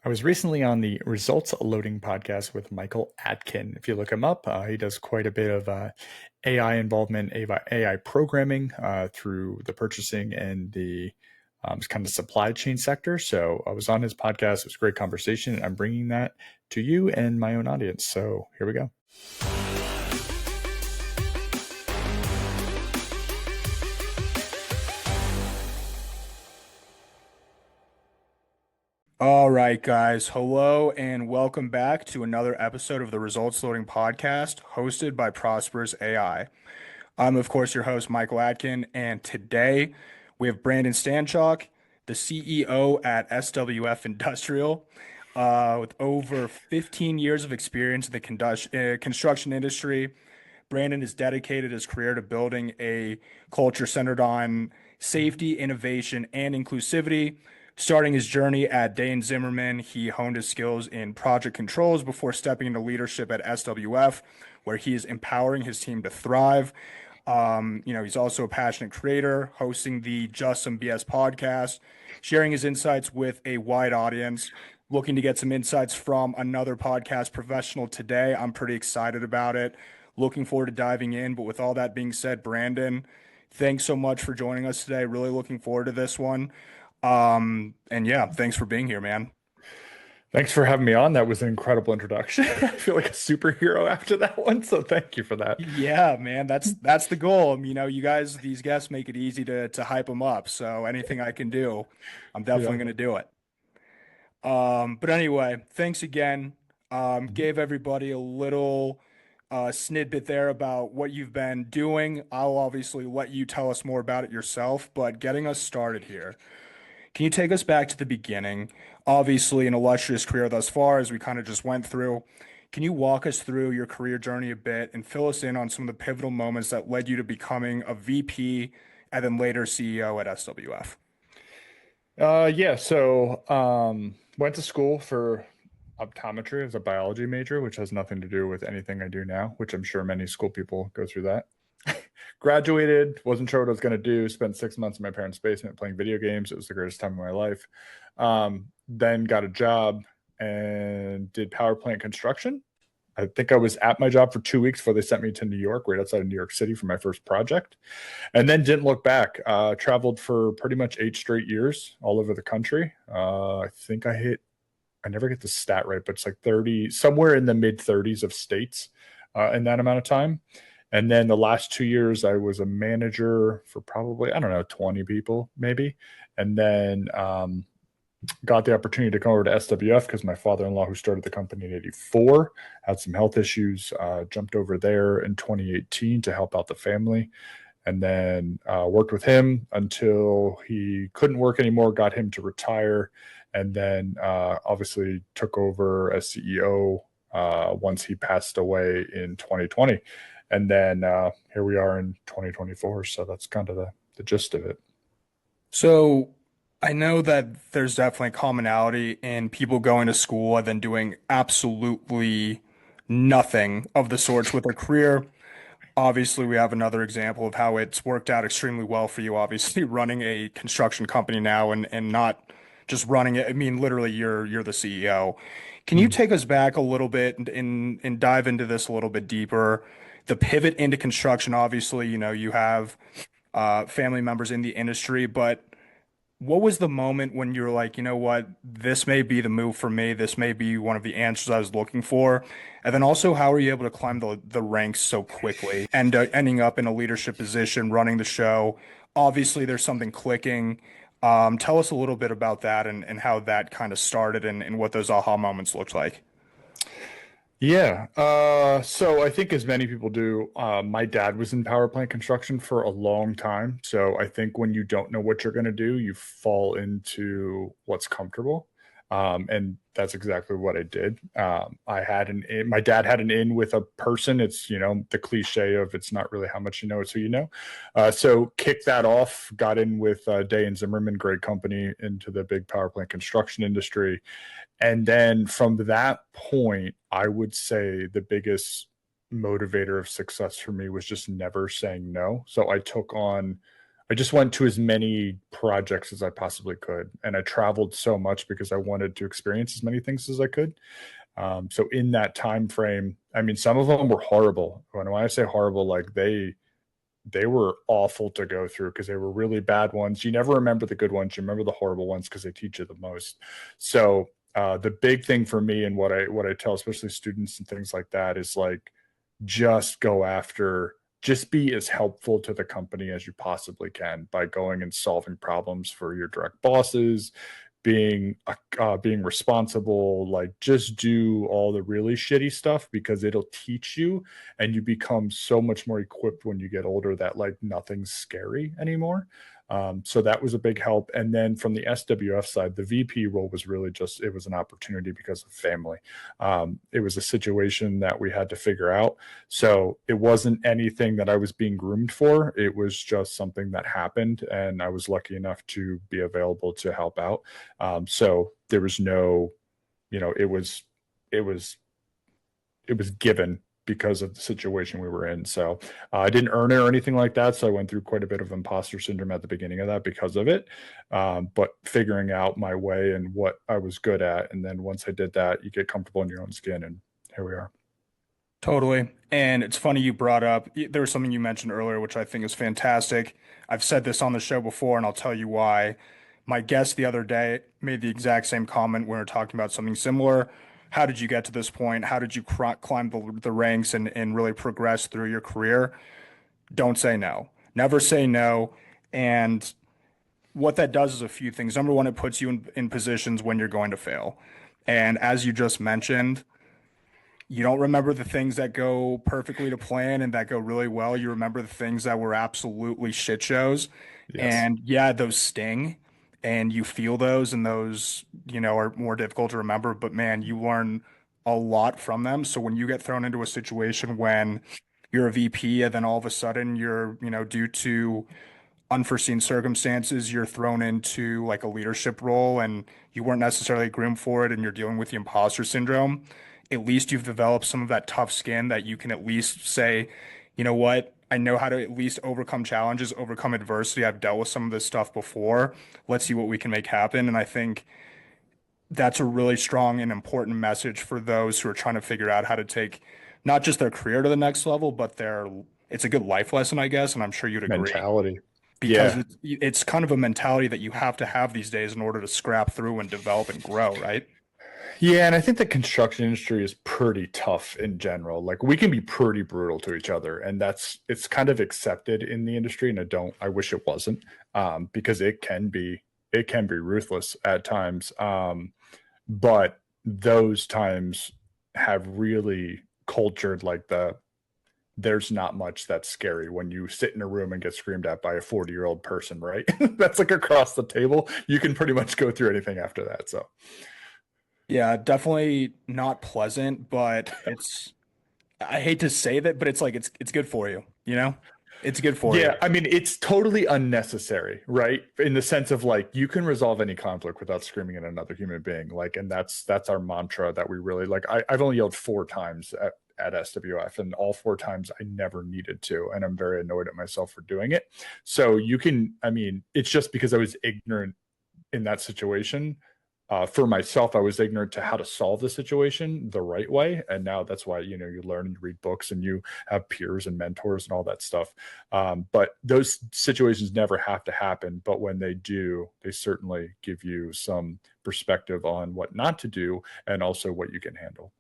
I was recently on the Results Loading podcast with Michael Atkin. If you look him up, he does quite a bit of AI involvement, AI programming through the purchasing and the kind of supply chain sector. So I was on his podcast. It was a great conversation, and I'm bringing that to you and my own audience. So here we go. All right, guys. Hello and welcome back to another episode of the Results Loading podcast hosted by Prosperous AI. I'm, of course, your host, Michael Atkin, and today we have BrandonStanchock, the CEO at SWF Industrial, with over 15 years of experience in the construction industry. Brandon has dedicated his career to building a culture centered on safety, innovation, and inclusivity. Starting his journey at Day & Zimmerman, he honed his skills in project controls before stepping into leadership at SWF, where he is empowering his team to thrive. He's also a passionate creator, hosting the Just Some BS podcast, sharing his insights with a wide audience. Looking to get some insights from another podcast professional today. I'm pretty excited about it. Looking forward to diving in. But with all that being said, Brandon, thanks so much for joining us today. Really looking forward to this one. And yeah, thanks for being here, man. Thanks for having me on. That was an incredible introduction. I feel like a superhero after that one. So thank you for that. Yeah, man, that's the goal. You guys, these guests make it easy to hype them up. So anything I can do, I'm definitely Yeah. going to do it. But anyway, thanks again. Mhm. Gave everybody a little snippet there about what you've been doing. I'll obviously let you tell us more about it yourself, but getting us started here. Can you take us back to the beginning? Obviously, an illustrious career thus far, as we kind of just went through. Can you walk us through your career journey a bit and fill us in on some of the pivotal moments that led you to becoming a VP and then later CEO at SWF? Yeah. So went to school for optometry as a biology major, which has nothing to do with anything I do now, which I'm sure many school people go through that. Graduated, wasn't sure what I was going to do, spent 6 months in my parents' basement playing video games. It was the greatest time of my life. Then got a job and did power plant construction. I think I was at my job for 2 weeks before they sent me to New York, right outside of New York City for my first project. And then didn't look back. Traveled for pretty much 8 straight years all over the country. I think I never get the stat right, but it's like 30, somewhere in the mid 30s of states in that amount of time. And then the last 2 years, I was a manager for probably, I don't know, 20 people maybe. And then got the opportunity to come over to SWF because my father-in-law, who started the company in 84, had some health issues, jumped over there in 2018 to help out the family. And then worked with him until he couldn't work anymore, got him to retire, and then obviously took over as CEO once he passed away in 2020. And then here we are in 2024. So that's kind of the gist of it. So I know that there's definitely commonality in people going to school and then doing absolutely nothing of the sorts with their career. Obviously, we have another example of how it's worked out extremely well for you, obviously running a construction company now and not just running it. I mean, literally you're the CEO. Can you Mm. take us back a little bit and dive into this a little bit deeper? The pivot into construction, obviously, you have family members in the industry, but what was the moment when you were like, you know what, this may be the move for me. This may be one of the answers I was looking for. And then also, how are you able to climb the ranks so quickly and ending up in a leadership position, running the show? Obviously, there's something clicking. Tell us a little bit about that and how that kind of started and what those aha moments looked like. Yeah. So I think as many people do, my dad was in power plant construction for a long time. So I think when you don't know what you're going to do, you fall into what's comfortable. And that's exactly what I did. I had an in, my dad had an in with a person. It's, the cliche of it's not really how much you know, it's who you know. So kicked that off, got in with Day and Zimmerman, great company, into the big power plant construction industry. And then from that point, I would say the biggest motivator of success for me was just never saying no. So I took on I just went to as many projects as I possibly could, and I traveled so much because I wanted to experience as many things as I could. So in that time frame, I mean, some of them were horrible. When I say horrible, like they were awful to go through because they were really bad ones. You never remember the good ones. You remember the horrible ones because they teach you the most. So the big thing for me and what I tell, especially students and things like that, is like just go after, just be as helpful to the company as you possibly can by going and solving problems for your direct bosses, being responsible, like just do all the really shitty stuff because it'll teach you, and you become so much more equipped when you get older that like nothing's scary anymore. So that was a big help. And then from the SWF side, the VP role was really just, it was an opportunity because of family. It was a situation that we had to figure out. So it wasn't anything that I was being groomed for. It was just something that happened, and I was lucky enough to be available to help out. So there was no, it was it was given because of the situation we were in. So I didn't earn it or anything like that. So I went through quite a bit of imposter syndrome at the beginning of that because of it. But figuring out my way and what I was good at. And then once I did that, you get comfortable in your own skin, and here we are. Totally. And it's funny you brought up, there was something you mentioned earlier, which I think is fantastic. I've said this on the show before, and I'll tell you why. My guest the other day made the exact same comment when we were talking about something similar. How did you get to this point? How did you climb the ranks and really progress through your career? Don't say no. Never say no. And what that does is a few things. Number one, it puts you in positions when you're going to fail. And as you just mentioned, you don't remember the things that go perfectly to plan and that go really well. You remember the things that were absolutely shit shows. Yes. And yeah, those sting and you feel those, and those, are more difficult to remember. But man, you learn a lot from them. So when you get thrown into a situation when you're a VP and then all of a sudden you're, due to unforeseen circumstances, you're thrown into like a leadership role and you weren't necessarily groomed for it and you're dealing with the imposter syndrome, at least you've developed some of that tough skin that you can at least say, you know what? I know how to at least overcome challenges, overcome adversity. I've dealt with some of this stuff before. Let's see what we can make happen. And I think that's a really strong and important message for those who are trying to figure out how to take not just their career to the next level, but it's a good life lesson, I guess. And I'm sure you'd agree Mentality. because Yeah. it's kind of a mentality that you have to have these days in order to scrap through and develop and grow, right? Yeah, and I think the construction industry is pretty tough in general. Like we can be pretty brutal to each other, and it's kind of accepted in the industry. And I wish it wasn't, because it can be ruthless at times. But those times have really cultured like there's not much that's scary when you sit in a room and get screamed at by a 40-year-old person, right? That's like across the table. You can pretty much go through anything after that. So Yeah, definitely not pleasant, but I hate to say that, but it's like it's good for you, you know? It's good for you. yeah, I mean, it's totally unnecessary, right? In the sense of like you can resolve any conflict without screaming at another human being. Like, and that's our mantra that we really like. I've only yelled 4 times at SWF, and all 4 times I never needed to, and I'm very annoyed at myself for doing it. So you can, I mean, it's just because I was ignorant in that situation. For myself, I was ignorant to how to solve the situation the right way, and now that's why you learn and you read books and you have peers and mentors and all that stuff. But those situations never have to happen. But when they do, they certainly give you some perspective on what not to do and also what you can handle.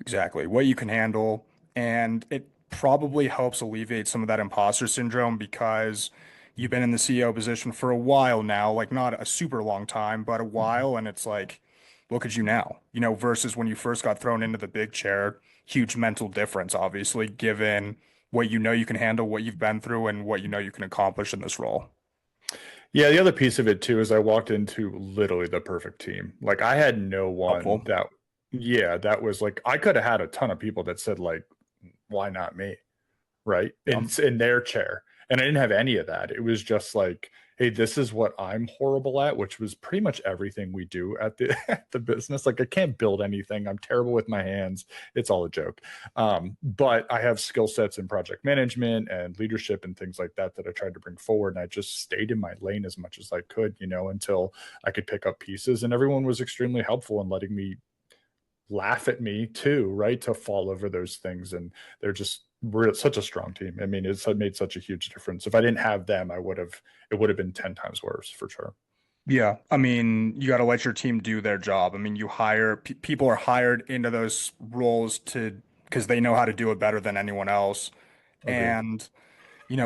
Exactly. What you can handle. And it probably helps alleviate some of that imposter syndrome because you've been in the CEO position for a while now, like not a super long time, but a while. And it's like, look at you now, versus when you first got thrown into the big chair. Huge mental difference, obviously, given what you can handle, what you've been through, and what you can accomplish in this role. Yeah, the other piece of it too is I walked into literally the perfect team. Like I had no one Helpful. that, yeah, that was like I could have had a ton of people that said like, why not me? Right? Yeah. In their chair. And I didn't have any of that. It was just like, hey, this is what I'm horrible at, which was pretty much everything we do at the at the business. Like I can't build anything. I'm terrible with my hands. It's all a joke. But I have skill sets in project management and leadership and things like that that I tried to bring forward. And I just stayed in my lane as much as I could, until I could pick up pieces. And everyone was extremely helpful in letting me laugh at me too, right? To fall over those things. And we're such a strong team. I mean, it's made such a huge difference. If I didn't have them, it would have been 10 times worse for sure. Yeah, I mean, you got to let your team do their job. I mean, you hire people are hired into those roles to because they know how to do it better than anyone else. Agreed. And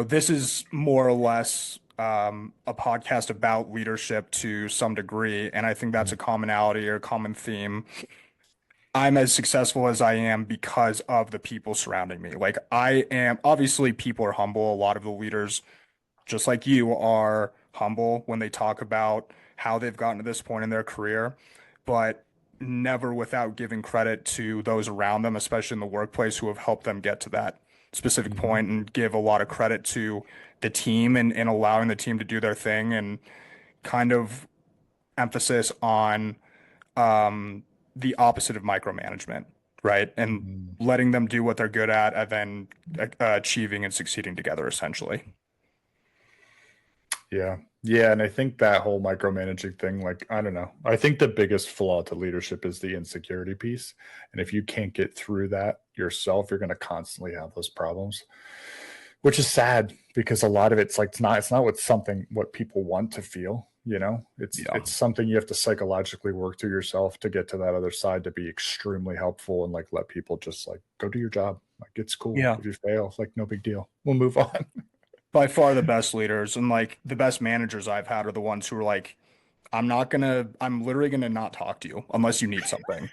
this is more or less a podcast about leadership to some degree, and I think that's a commonality or a common theme. I'm as successful as I am because of the people surrounding me. Like I am, obviously, people are humble. A lot of the leaders, just like you, are humble when they talk about how they've gotten to this point in their career, but never without giving credit to those around them, especially in the workplace, who have helped them get to that specific Mhm. point, and give a lot of credit to the team and allowing the team to do their thing, and kind of emphasis on um, the opposite of micromanagement, right? And Mhm. letting them do what they're good at and then achieving and succeeding together, essentially. Yeah. Yeah. And I think that whole micromanaging thing, like, I don't know. I think the biggest flaw to leadership is the insecurity piece. And if you can't get through that yourself, you're going to constantly have those problems, which is sad because a lot of it's not what people want to feel. Yeah. It's something you have to psychologically work through yourself to get to that other side to be extremely helpful and like let people just like go do your job. Like it's cool. Yeah. If you fail, it's like no big deal. We'll move on. By far the best leaders and like the best managers I've had are the ones who are like, I'm literally gonna not talk to you unless you need something.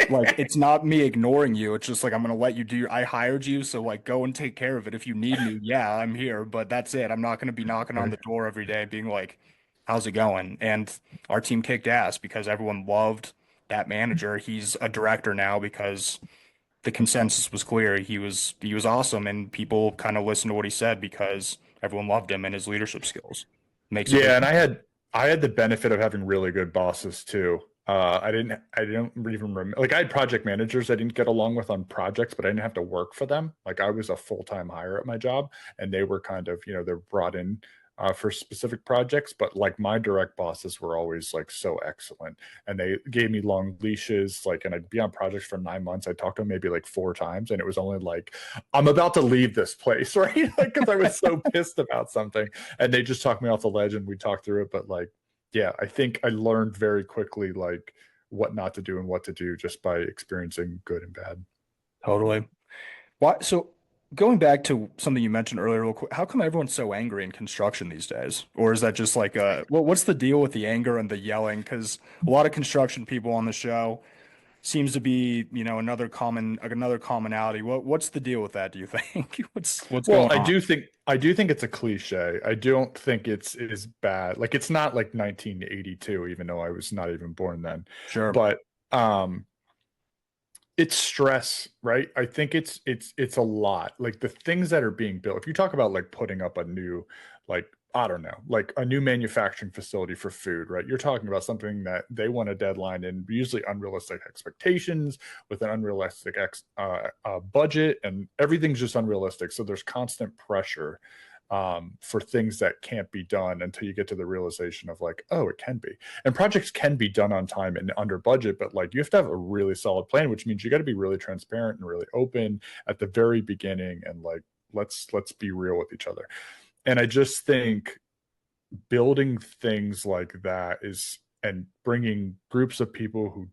Like it's not me ignoring you. It's just like I'm gonna let you do. I hired you, so like go and take care of it. If you need me, yeah, I'm here. But that's it. I'm not gonna be knocking on Right. the door every day, being like, "How's it going?" And our team kicked ass because everyone loved that manager. He's a director now because the consensus was clear. He was awesome, and people kind of listened to what he said because everyone loved him and his leadership skills. Makes a big Yeah, and I had the benefit of having really good bosses too. I didn't even remember, like I had project managers I didn't get along with on projects, but I didn't have to work for them. Like I was a full-time hire at my job, and they were kind of, they're brought in for specific projects, but like my direct bosses were always like so excellent, and they gave me long leashes, like, and I'd be on projects for 9 months. I talked to them maybe like 4 times, and it was only like, I'm about to leave this place, right? Like, because I was so pissed about something, and they just talked me off the ledge, and we talked through it. But like, yeah, I think I learned very quickly like what not to do and what to do just by experiencing good and bad. totally. Why? So going back to something you mentioned earlier, real quick, how come everyone's so angry in construction these days? Or is that just like what's the deal with the anger and the yelling? Because a lot of construction people on the show seems to be, another commonality. What's the deal with that, do you think? What's Well, going I on? do think I do think it's a cliche. I don't think it is bad. Like it's not like 1982, even though I was not even born then. Sure. But um it's stress, right? I think it's a lot. Like the things that are being built. If you talk about like putting up a new, like, I don't know, like a new manufacturing facility for food, right? You're talking about something that they want a deadline and usually unrealistic expectations with an unrealistic budget, and everything's just unrealistic. So there's constant pressure for things that can't be done until you get to the realization of like, oh, it can be. And projects can be done on time and under budget, but like you have to have a really solid plan, which means you got to be really transparent and really open at the very beginning, and like let's be real with each other. And I just think building things like that is, and bringing groups of people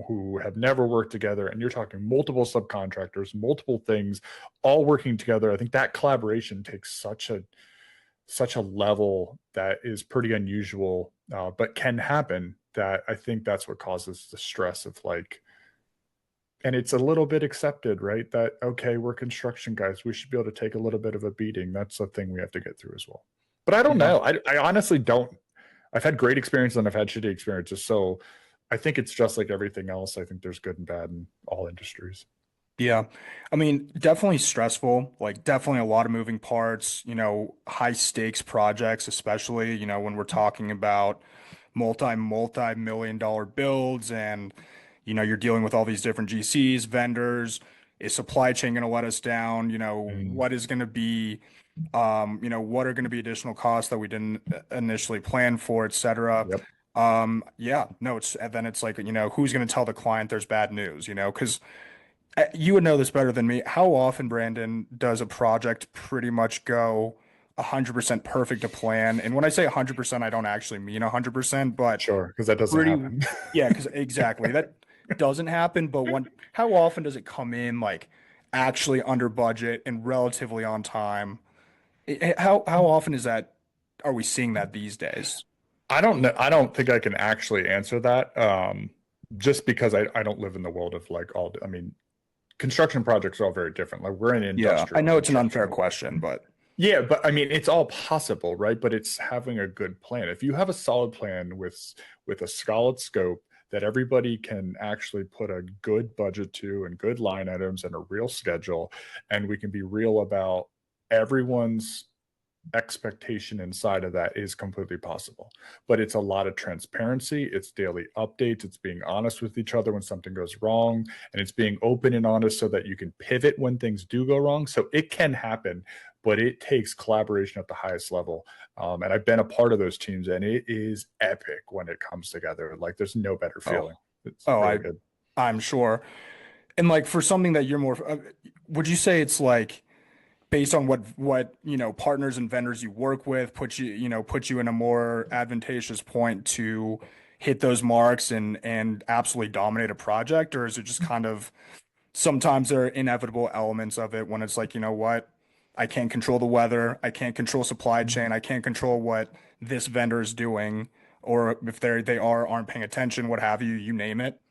who have never worked together, and you're talking multiple subcontractors, multiple things all working together. I think that collaboration takes such a level that is pretty unusual, but can happen, that I think that's what causes the stress of like, and it's a little bit accepted, right? That, okay, we're construction guys. We should be able to take a little bit of a beating. That's a thing we have to get through as well. But I don't Yeah. know. I honestly don't. I've had great experiences and I've had shitty experiences. So I think it's just like everything else. I think there's good and bad in all industries. Yeah. I mean, definitely stressful, like definitely a lot of moving parts, high stakes projects, especially, when we're talking about multi-million dollar builds and, you're dealing with all these different GCs, vendors. Is supply chain going to let us down? Mm, What is going to be, what are going to be additional costs that we didn't initially plan for, et cetera. yep. Yeah, no, and then it's like, who's going to tell the client there's bad news, because you would know this better than me. How often, Brandon, does a project pretty much go 100% perfect to plan? And when I say 100%, I don't actually mean 100%, but Sure, because that doesn't pretty, happen. yeah, because exactly that doesn't happen. But how often does it come in like actually under budget and relatively on time? How often is that? Are we seeing that these days? I don't know. I don't think I can actually answer that. Just because I don't live in the world of like I mean, construction projects are all very different. Like we're in Yeah, I industrial know it's an unfair construction. question, but Yeah, but I mean, it's all possible, right? But it's having a good plan. If you have a solid plan with a solid scope that everybody can actually put a good budget to and good line items and a real schedule, and we can be real about everyone's expectation inside of that is completely possible. But it's a lot of transparency, it's daily updates, it's being honest with each other when something goes wrong, and it's being open and honest so that you can pivot when things do go wrong. So it can happen, but it takes collaboration at the highest level. And I've been a part of those teams, and it is epic when it comes together. Like there's no better oh, feeling. It's oh, really good. I'm sure. And like for something that you're more, would you say it's like based on what partners and vendors you work with put you in a more advantageous point to hit those marks and absolutely dominate a project, or is it just kind of sometimes there are inevitable elements of it when it's like, what, I can't control the weather, I can't control supply chain, I can't control what this vendor is doing, or if aren't paying attention, what have you, you name it.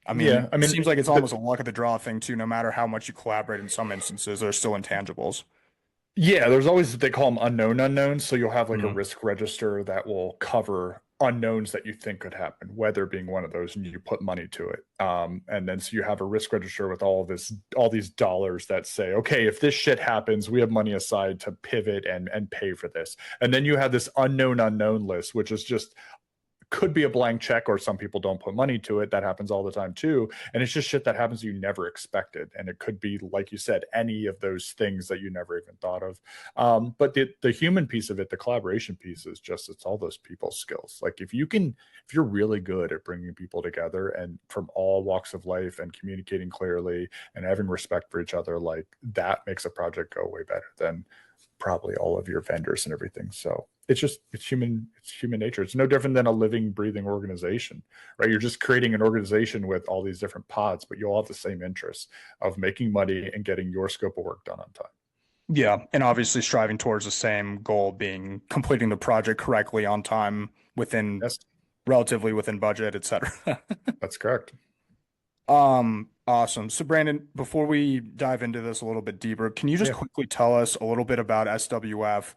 I mean, Yeah, it I mean, seems like it's the, almost a luck of the draw thing too. No matter how much you collaborate, in some instances, there's still intangibles. yeah, there's always they call them unknown unknowns. So you'll have like a Mhm. risk register that will cover unknowns that you think could happen, weather being one of those, and you put money to it. And then so you have a risk register with all these dollars that say, okay, if this shit happens, we have money aside to pivot and pay for this. And then you have this unknown list, which is just could be a blank check, or some people don't put money to it. That happens all the time too. And it's just shit that happens you never expected. And it could be, like you said, any of those things that you never even thought of. But the human piece of it, the collaboration piece is just, it's all those people skills. Like if you're really good at bringing people together and from all walks of life and communicating clearly and having respect for each other, like that makes a project go way better than probably all of your vendors and everything. So it's human nature. It's no different than a living, breathing organization, right? You're just creating an organization with all these different pods, but you all have the same interests of making money and getting your scope of work done on time. Yeah, and obviously striving towards the same goal, being completing the project correctly on time, within Yes, relatively within budget, etc. that's correct. Awesome. So Brandon, before we dive into this a little bit deeper, can you just Yeah. quickly tell us a little bit about SWF,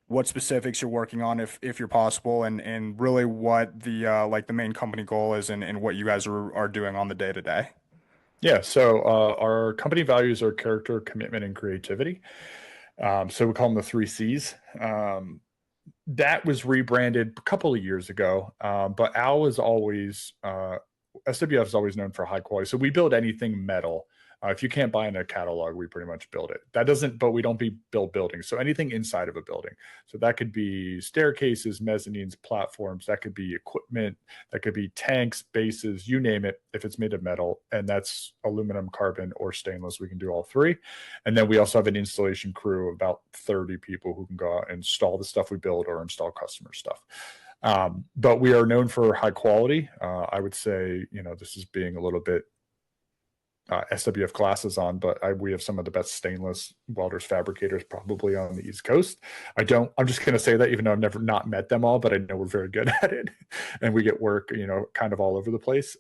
what specifics you're working on if you're possible, and really what the like the main company goal is and what you guys are doing on the day to day? Yeah. So our company values are character, commitment, and creativity. So we call them the three C's. That was rebranded a couple of years ago, but Al is always SWF is always known for high quality. So we build anything metal. If you can't buy in a catalog, we pretty much build it. That doesn't, but we don't build buildings. So anything inside of a building. So that could be staircases, mezzanines, platforms. That could be equipment. That could be tanks, bases, you name it. If it's made of metal, and that's aluminum, carbon, or stainless, we can do all three. And then we also have an installation crew of about 30 people who can go out and install the stuff we build or install customer stuff. But we are known for high quality. I would say, this is being a little bit SWF glasses on, but we have some of the best stainless welders, fabricators probably on the East Coast. I'm just going to say that even though I've never not met them all, but I know we're very good at it and we get work, kind of all over the place.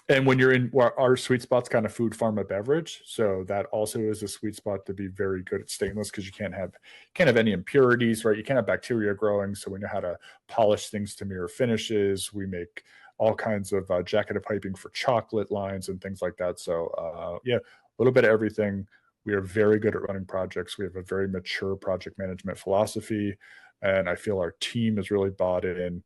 And when you're in our sweet spot's kind of food, pharma, beverage, so that also is a sweet spot to be very good at stainless because you can't have any impurities, right? You can't have bacteria growing, so we know how to polish things to mirror finishes. We make all kinds of jacketed piping for chocolate lines and things like that. So yeah, little bit of everything. We are very good at running projects. We have a very mature project management philosophy, and I feel our team is really bought in.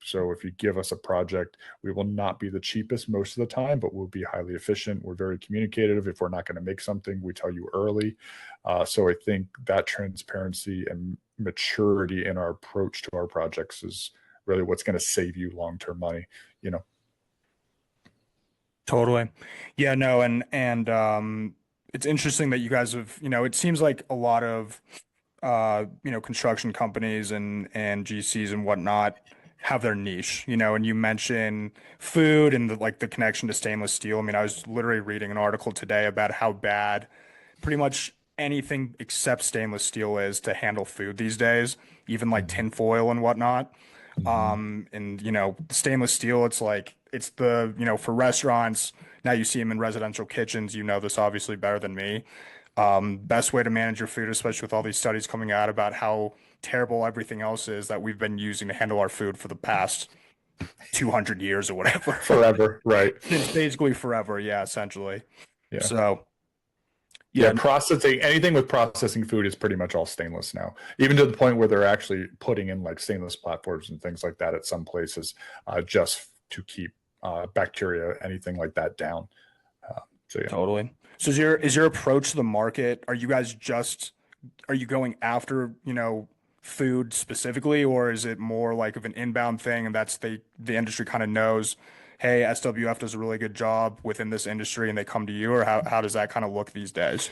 So if you give us a project, we will not be the cheapest most of the time, but we'll be highly efficient. We're very communicative. If we're not going to make something, we tell you early. So I think that transparency and maturity in our approach to our projects is really what's going to save you long-term money, you know. Totally. Yeah, no, and it's interesting that you guys have, it seems like a lot of construction companies and GCs and whatnot have their niche, and you mention food and the connection to stainless steel. I mean, I was literally reading an article today about how bad pretty much anything except stainless steel is to handle food these days, even like Mhm. tin foil and whatnot. Mhm. And stainless steel, it's the, for restaurants, now you see them in residential kitchens, this obviously better than me. Best way to manage your food, especially with all these studies coming out about how terrible everything else is that we've been using to handle our food for the past 200 years or whatever. Forever, right? Since basically forever, yeah, essentially. Yeah. So, Yeah, yeah, processing anything with processing food is pretty much all stainless now, even to the point where they're actually putting in like stainless platforms and things like that at some places, just to keep bacteria, anything like that down. So yeah. totally. So is your approach to the market, are you going after, food specifically, or is it more like of an inbound thing and that's the industry kind of knows, hey, SWF does a really good job within this industry and they come to you, or how does that kind of look these days?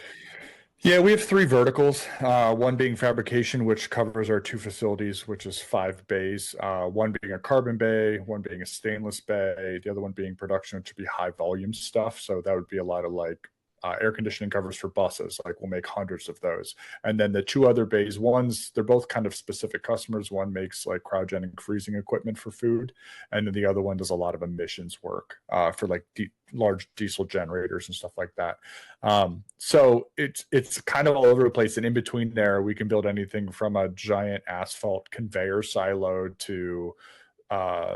Yeah, we have three verticals. One being fabrication, which covers our two facilities, which is 5 bays. One being a carbon bay, one being a stainless bay, the other one being production, which would be high volume stuff. So that would be a lot of like air conditioning covers for buses. Like we'll make hundreds of those. And then the two other bays, they're both kind of specific customers. One makes like cryogenic freezing equipment for food, and then the other one does a lot of emissions work for like large diesel generators and stuff like that. So it's kind of all over the place, and in between there, we can build anything from a giant asphalt conveyor silo to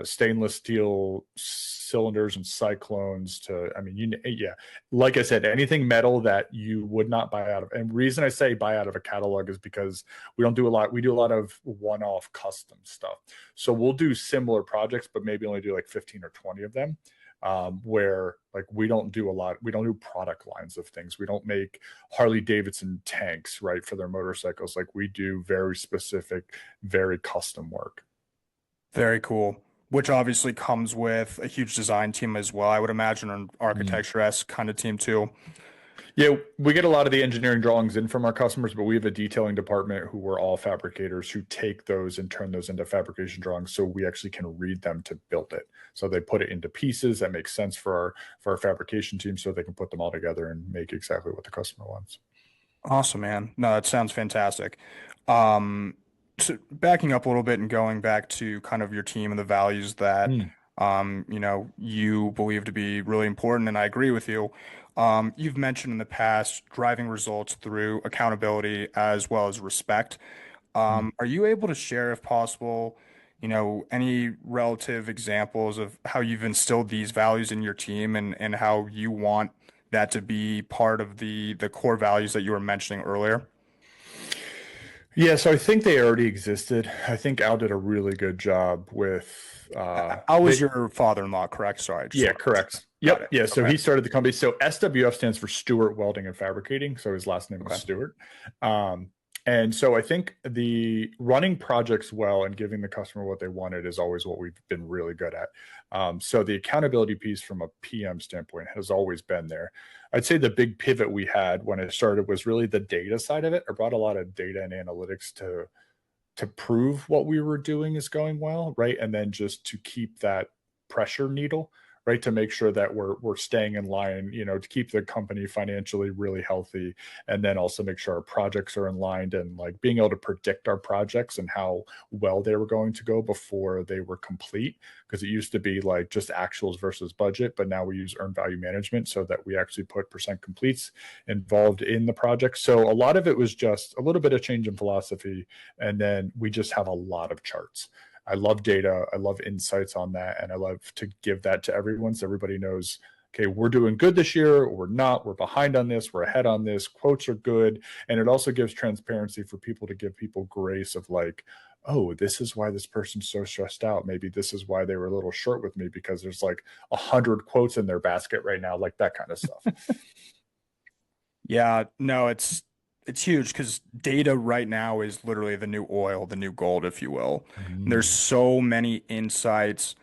stainless steel cylinders and cyclones to, I mean, yeah, like I said, anything metal that you would not buy out of. And reason I say buy out of a catalog is because we don't do a lot. We do a lot of one-off custom stuff. So we'll do similar projects, but maybe only do like 15 or 20 of them. Where like we don't do product lines of things. We don't make Harley Davidson tanks, right, for their motorcycles. Like we do very specific, very custom work. Very cool. Which obviously comes with a huge design team as well. I would imagine an Mm. architecture-esque kind of team too. Yeah, we get a lot of the engineering drawings in from our customers, but we have a detailing department who are all fabricators who take those and turn those into fabrication drawings so we actually can read them to build it. So they put it into pieces that make sense for our fabrication team so they can put them all together and make exactly what the customer wants. Awesome, man. No, that sounds fantastic. Um, so backing up a little bit and going back to kind of your team and the values that Mm. you believe to be really important, and I agree with you. You've mentioned in the past driving results through accountability as well as respect. Mm. Are you able to share, if possible, any relative examples of how you've instilled these values in your team and how you want that to be part of the core values that you were mentioning earlier? Yeah, so I think they already existed. I think Al did a really good job with I was they your father-in-law, correct? Sorry, I just yeah, want to mention that. correct. Got Yep. it. Yeah. So Okay. he started the company. So SWF stands for Stewart Welding and Fabricating. So his last name was Okay. Stewart. Um, and so I think the running projects well and giving the customer what they wanted is always what we've been really good at. So the accountability piece from a PM standpoint has always been there. I'd say the big pivot we had when it started was really the data side of it. I brought a lot of data and analytics to prove what we were doing is going well, right? And then just to keep that pressure needle, right? To make sure that we're staying in line, to keep the company financially really healthy, and then also make sure our projects are in line and like being able to predict our projects and how well they were going to go before they were complete. Because it used to be like just actuals versus budget, but now we use earned value management so that we actually put percent completes involved in the project. So a lot of it was just a little bit of change in philosophy, and then we just have a lot of charts. I love data. I love insights on that. And I love to give that to everyone so everybody knows okay, we're doing good this year, or we're not, we're behind on this, we're ahead on this, quotes are good. And it also gives transparency for people to give people grace of like, oh, this is why this person's so stressed out. Maybe this is why they were a little short with me because there's like 100 quotes in their basket right now, like that kind of stuff. Yeah, no, it's huge because data right now is literally the new oil, the new gold, if you will. There's Mm. so many insights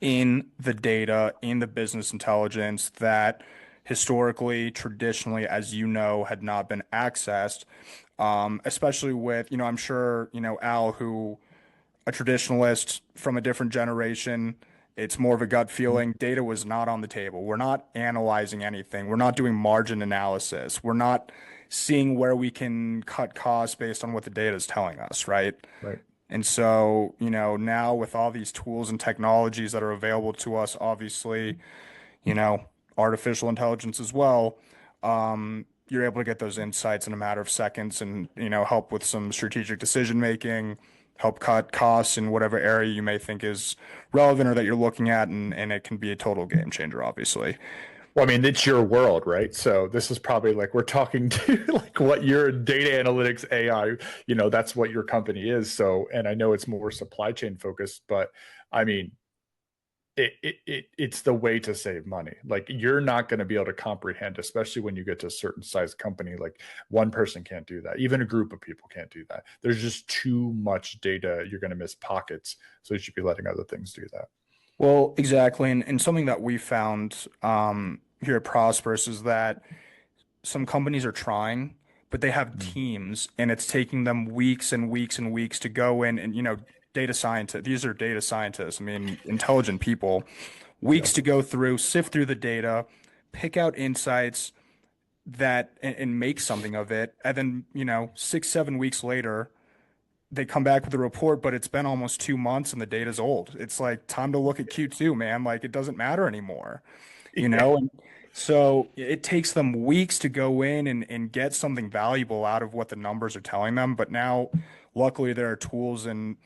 in the data, in the business intelligence that historically, traditionally, as you know, had not been accessed. Especially with, I'm sure, Al, who a traditionalist from a different generation. It's more of a gut feeling. Data was not on the table. We're not analyzing anything. We're not doing margin analysis. We're not seeing where we can cut costs based on what the data is telling us, right? Right. And so, now with all these tools and technologies that are available to us, obviously, you know, artificial intelligence as well, you're able to get those insights in a matter of seconds and, help with some strategic decision making, help cut costs in whatever area you may think is relevant or that you're looking at, and it can be a total game changer, obviously. Well, I mean, it's your world, right? So this is probably like we're talking to like what your data analytics AI, that's what your company is. So, and I know it's more supply chain focused, but I mean, it's the way to save money. Like you're not going to be able to comprehend, especially when you get to a certain size company. Like one person can't do that. Even a group of people can't do that. There's just too much data. You're going to miss pockets. So you should be letting other things do that. Well, exactly. And something that we found here at Prosperous is that some companies are trying, but they have Mm. teams and it's taking them weeks and weeks and weeks to go in and, data scientists, these are data scientists, I mean, intelligent people, weeks Yep. to go through, sift through the data, pick out insights that and make something of it. And then, 6, 7 weeks later, they come back with a report, but it's been almost 2 months and the data's old. It's like time to look at Q2, man. Like it doesn't matter anymore, you Yeah. know? And so it takes them weeks to go in and get something valuable out of what the numbers are telling them. But now, luckily, there are tools and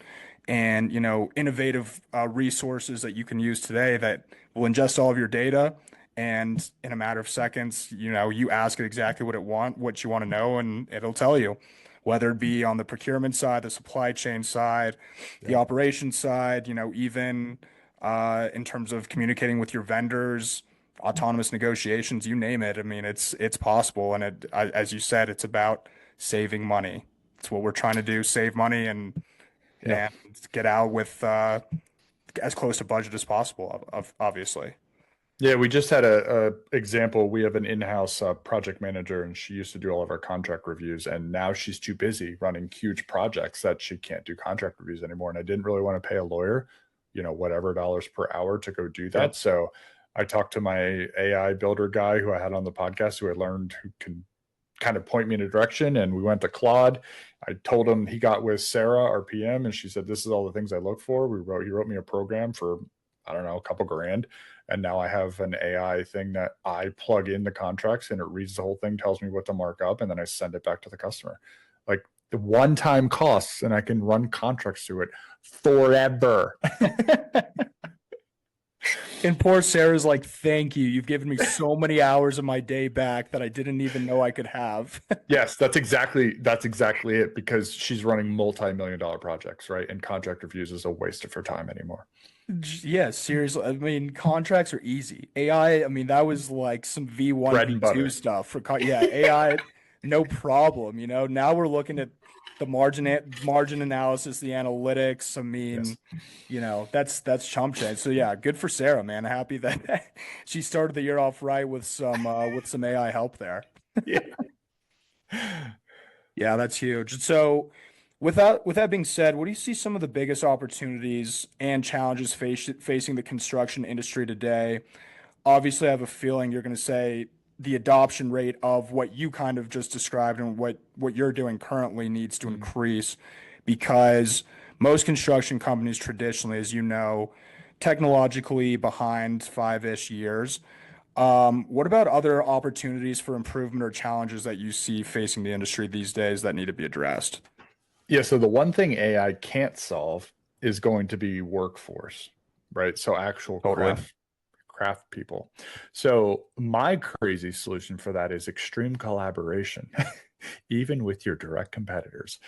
innovative resources that you can use today that will ingest all of your data. And in a matter of seconds, you ask it exactly what you want to know, and it'll tell you, whether it be on the procurement side, the supply chain side, the Yeah. operations side, even in terms of communicating with your vendors, autonomous negotiations, you name it. I mean, it's possible, and as you said, it's about saving money. It's what we're trying to do: save money and Yeah. and get out with as close to budget as possible, obviously. Yeah, we just had a example. We have an in-house project manager, and she used to do all of our contract reviews, and now she's too busy running huge projects that she can't do contract reviews anymore. And I didn't really want to pay a lawyer, whatever dollars per hour to go do Yep. that. So I talked to my AI builder guy who I had on the podcast, who I learned who can kind of point me in a direction, and we went to Claude. I told him, he got with Sarah, our PM, and she said, this is all the things I look for. He wrote me a program for, I don't know, a couple grand. And now I have an AI thing that I plug in the contracts and it reads the whole thing, tells me what to mark up, and then I send it back to the customer. Like the one-time costs, and I can run contracts through it forever. And poor Sarah's like, thank you. You've given me so many hours of my day back that I didn't even know I could have. Yes, that's exactly it, because she's running multi-million dollar projects, right? And contract reviews is a waste of her time anymore. Yeah, seriously. I mean, contracts are easy. AI, I mean, that was like some V1, Bread and V2 butter. stuff yeah, AI, no problem, Now we're looking at the margin analysis, the analytics. I Yes. mean, that's chump change. So yeah, good for Sarah, man. Happy that she started the year off right with some AI help there. Yeah. Yeah, that's huge. So, with that being said, what do you see some of the biggest opportunities and challenges facing the construction industry today? Obviously, I have a feeling you're going to say the adoption rate of what you kind of just described and what you're doing currently needs to Mm. increase because most construction companies traditionally, as you know, technologically behind 5-ish years. What about other opportunities for improvement or challenges that you see facing the industry these days that need to be addressed? Yeah, so the one thing AI can't solve is going to be workforce, right? So actual Totally. craft people. So my crazy solution for that is extreme collaboration, even with your direct competitors.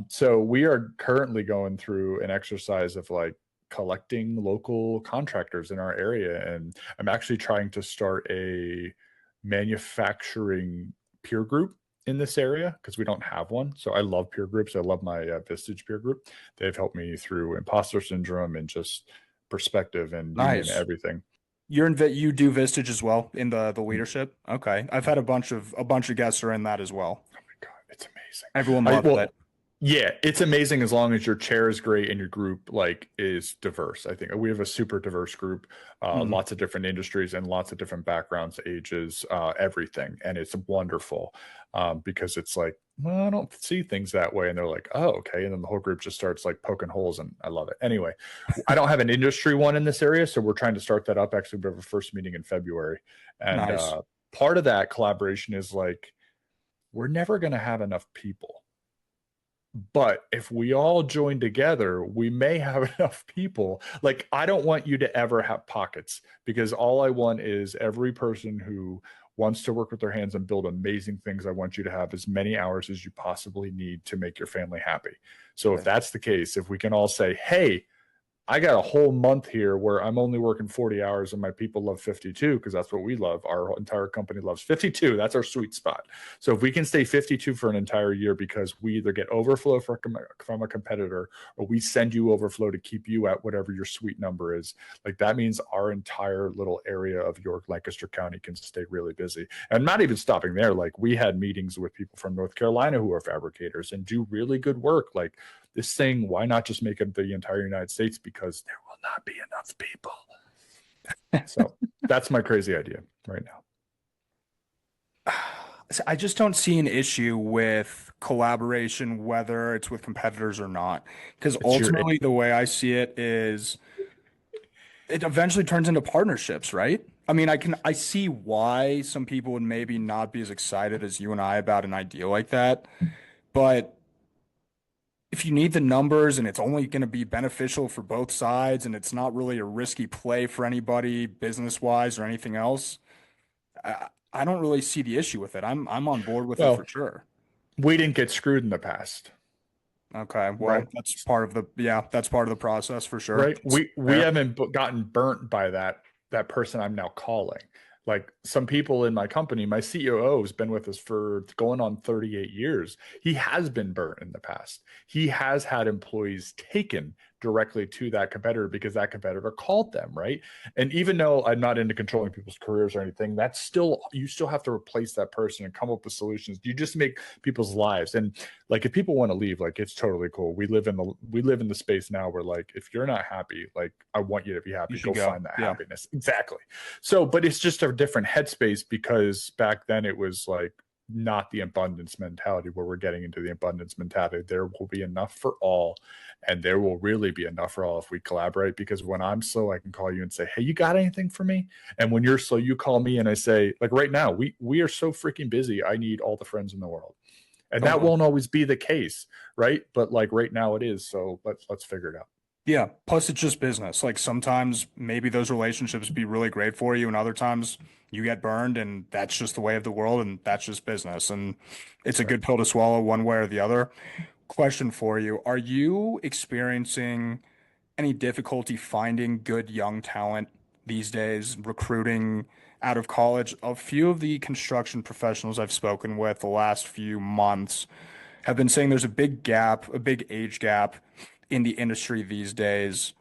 So we are currently going through an exercise of like collecting local contractors in our area. And I'm actually trying to start a manufacturing peer group in this area because we don't have one. So I love peer groups. I love my Vistage peer group. They've helped me through imposter syndrome and just perspective and you name it, Nice. everything. You do Vistage as well in the leadership? Okay. I've had a bunch of guests are in that as well. Oh my God, it's amazing. Everyone I loves well, it. yeah, it's amazing as long as your chair is great and your group like is diverse. I think we have a super diverse group, Mhm. lots of different industries and lots of different backgrounds, ages, everything, and it's wonderful because it's like, well, I don't see things that way, and they're like, oh, okay, and then the whole group just starts like poking holes, and I love it. Anyway, I don't have an industry one in this area, so we're trying to start that up. Actually, we have a first meeting in February, and Nice. part of that collaboration is like we're never going to have enough people. But if we all join together, we may have enough people. Like, I don't want you to ever have pockets because all I want is every person who wants to work with their hands and build amazing things. I want you to have as many hours as you possibly need to make your family happy. So, if Right. that's the case, if we can all say, hey, I got a whole month here where I'm only working 40 hours and my people love 52 because that's what we love. Our entire company loves 52. That's our sweet spot. So if we can stay 52 for an entire year because we either get overflow from a competitor or we send you overflow to keep you at whatever your sweet number is, like that means our entire little area of York, Lancaster County can stay really busy. And not even stopping there, like we had meetings with people from North Carolina who are fabricators and do really good work. Like this thing, why not just make it the entire United States? Because there will not be enough people. So that's my crazy idea right now. I just don't see an issue with collaboration, whether it's with competitors or not. Because It's your ultimately, the way I see it is it eventually turns into partnerships, right? I mean, I see why some people would maybe not be as excited as you and I about an idea like that. But if you need the numbers and it's only going to be beneficial for both sides and it's not really a risky play for anybody business wise or anything else, I don't really see the issue with it. I'm on board with it for well, sure. we didn't get screwed in the past, Okay, right? well, that's part of the process for sure. Right. It's We fair. haven't gotten burnt by that person I'm now calling. Like some people in my company, my COO has been with us for going on 38 years. He has been burnt in the past. He has had employees taken directly to that competitor because that competitor called them, right? And even though I'm not into controlling people's careers or anything, that's still you still have to replace that person and come up with solutions. You just make people's lives. And like if people want to leave, like it's totally cool. We live in the space now where like if you're not happy, like I want you to be You happy. should Go go. find that Yeah. happiness. Exactly. So, but it's just a different headspace because back then it was like not the abundance mentality where we're getting into the abundance mentality. There will be enough for all, and there will really be enough for all if we collaborate. Because when I'm slow, I can call you and say, "Hey, you got anything for me?" And when you're slow, you call me and I say, like right now, we are so freaking busy. I need all the friends in the world. And that Totally. won't always be the case, right? But like right now it is. So let's figure it out. Yeah. Plus, it's just business. Like sometimes maybe those relationships be really great for you, and other times you get burned, and that's just the way of the world, and that's just business. And it's a Right. good pill to swallow one way or the other. Question for you. Are you experiencing any difficulty finding good young talent these days, recruiting out of college? A few of the construction professionals I've spoken with the last few months have been saying there's a big gap, a big age gap in the industry these days.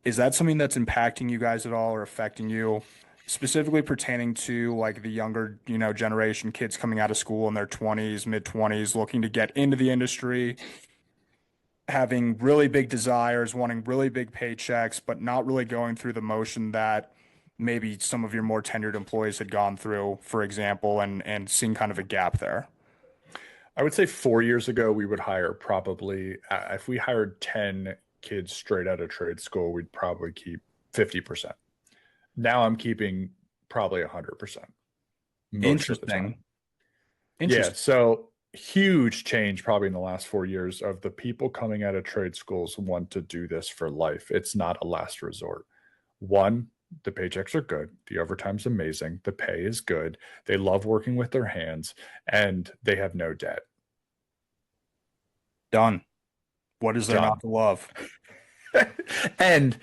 Is that something that's impacting you guys at all or affecting you? Specifically pertaining to like the younger, generation kids coming out of school in their 20s, mid 20s, looking to get into the industry, having really big desires, wanting really big paychecks, but not really going through the motion that maybe some of your more tenured employees had gone through, for example, and seeing kind of a gap there. I would say 4 years ago, we would hire probably, if we hired 10 kids straight out of trade school, we'd probably keep 50%. Now I'm keeping probably 100% most of the time. Interesting. Yeah. Interesting. So huge change probably in the last 4 years of the people coming out of trade schools want to do this for life. It's not a last resort. One, The paychecks are good. The overtime's amazing. The pay is good. They love working with their hands, and they have no debt. Done. What is there not Done. to love? And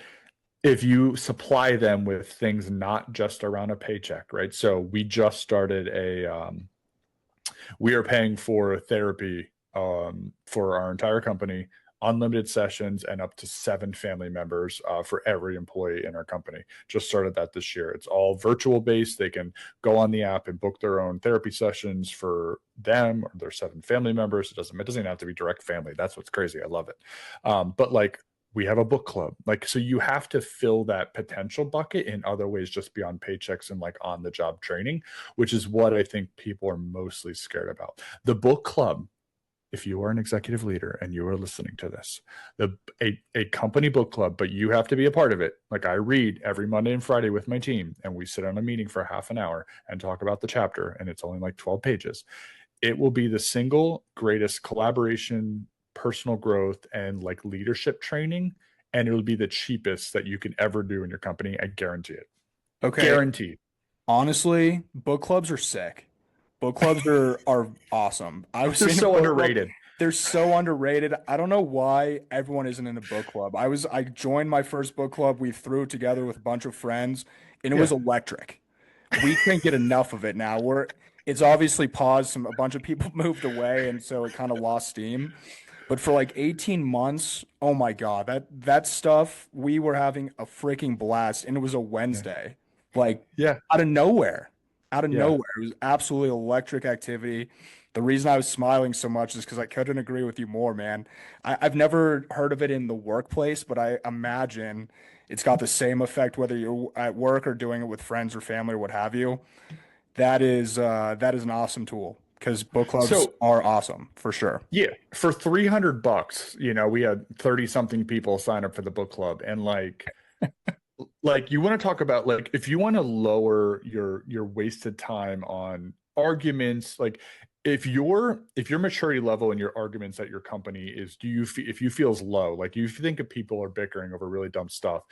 if you supply them with things not just around a paycheck, right? So we just started we are paying for therapy for our entire company, unlimited sessions, and up to 7 family members for every employee in our company. Just started that this year. It's all virtual based. They can go on the app and book their own therapy sessions for them or their 7 family members. It doesn't have to be direct family. That's what's crazy. I love it. But like, we have a book club. Like, so you have to fill that potential bucket in other ways just beyond paychecks and like on the job training, which is what I think people are mostly scared about. The book club, if you are an executive leader and you are listening to this, a company book club, but you have to be a part of it. Like, I read every Monday and Friday with my team, and we sit on a meeting for half an hour and talk about the chapter, and it's only like 12 pages. It will be the single greatest collaboration, personal growth, and like leadership training, and it will be the cheapest that you can ever do in your company. I guarantee it. Okay. Guaranteed. Honestly, book clubs are sick. Book clubs are awesome. They're so underrated. They're so underrated. I don't know why everyone isn't in a book club. I joined my first book club. We threw it together with a bunch of friends, and it was electric. We can't get enough of it now. It's obviously paused. A bunch of people moved away, and so it kind of lost steam. But for like 18 months, oh my God, that stuff, we were having a freaking blast, and it was a Wednesday. Like, Yeah. out of nowhere. Out of Yeah. nowhere. It was absolutely electric activity. The reason I was smiling so much is because I couldn't agree with you more, man. I've never heard of it in the workplace, but I imagine it's got the same effect whether you're at work or doing it with friends or family or what have you. That is an awesome tool because book clubs are awesome for sure. Yeah, for $300, we had 30 something people sign up for the book club, and like you want to talk about, like, if you want to lower your wasted time on arguments, like if your maturity level in your arguments at your company is, if you feels low, like you think of people are bickering over really dumb stuff,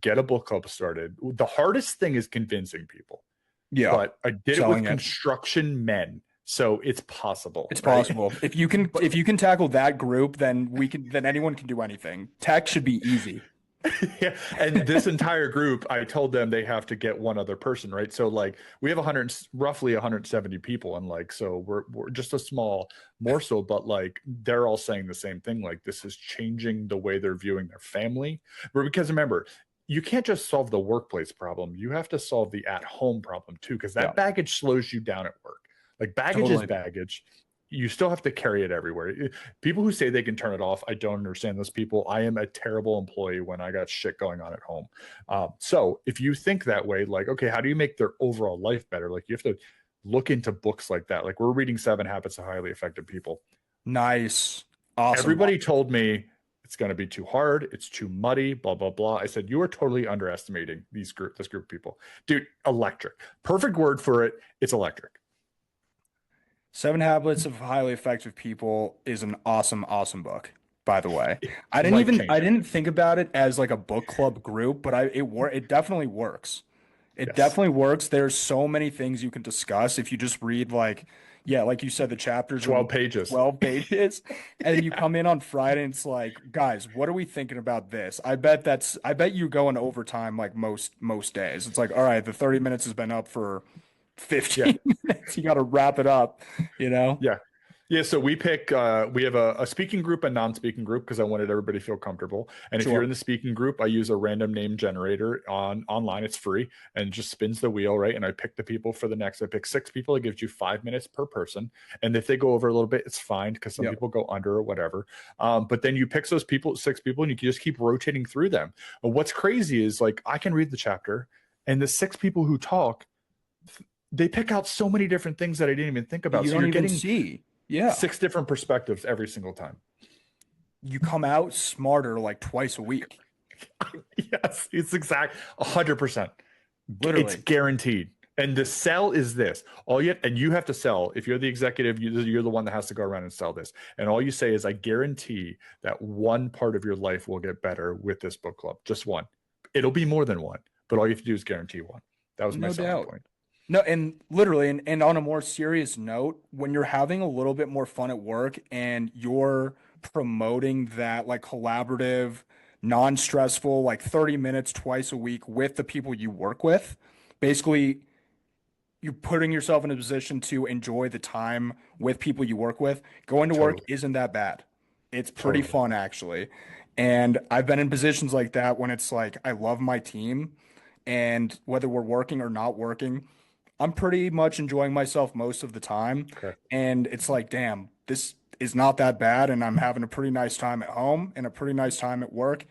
get a book club started. The hardest thing is convincing people. Yeah, but I did it with construction men, so it's possible. It's possible. If you can tackle that group, then anyone can do anything. Tech should be easy. Yeah, and this entire group, I told them they have to get one other person, right? So like we have roughly 170 people, and like so we're just a small morsel, but like they're all saying the same thing. Like, this is changing the way they're viewing their family. But because remember, you can't just solve the workplace problem. You have to solve the at-home problem too, because that baggage slows you down at work. Like, baggage is baggage. You still have to carry it everywhere. People who say they can turn it off, I don't understand those people. I am a terrible employee when I got shit going on at home. So if you think that way, like, okay, how do you make their overall life better? Like, you have to look into books like that. Like, we're reading 7 Habits of Highly Effective People. Nice. Awesome. Everybody told me it's going to be too hard. It's too muddy, blah, blah, blah. I said, you are totally underestimating this group of people. Dude, electric. Perfect word for it. It's electric. 7 Habits of Highly Effective People is an awesome, awesome book, by the way. I didn't think about it as like a book club group, but it definitely works. It definitely works. There's so many things you can discuss if you just read like you said, the chapters 12 pages. 12 pages. And then you come in on Friday and it's like, guys, what are we thinking about this? I bet you go in overtime like most days. It's like, all right, the 30 minutes has been up for 15 minutes. You got to wrap it up, Yeah, so we have a speaking group and non-speaking group because I wanted everybody to feel comfortable. And if you're in the speaking group, I use a random name generator online. It's free and just spins the wheel, right? And I pick the people for the next. I pick 6 people. It gives you 5 minutes per person. And if they go over a little bit, it's fine because some people go under or whatever. But then you pick those 6 people and you can just keep rotating through them. But what's crazy is, like, I can read the chapter and the 6 people who talk, they pick out so many different things that I didn't even think about. You don't even see. Yeah. 6 different perspectives every single time. You come out smarter like twice a week. Yes, it's 100%. Literally. It's guaranteed. And the sell is this. And you have to sell. If you're the executive, you're the one that has to go around and sell this. And all you say is, I guarantee that one part of your life will get better with this book club. Just one. It'll be more than one, but all you have to do is guarantee one. That was my No selling doubt. point. No, and literally, and on a more serious note, when you're having a little bit more fun at work and you're promoting that like collaborative, non-stressful, like 30 minutes twice a week with the people you work with, basically you're putting yourself in a position to enjoy the time with people you work with. Going to work Totally. isn't that bad. It's pretty Totally. fun actually. And I've been in positions like that when it's like I love my team and whether we're working or not working, I'm pretty much enjoying myself most of the time. Correct. And it's like, damn, this is not that bad. And I'm having a pretty nice time at home and a pretty nice time at work.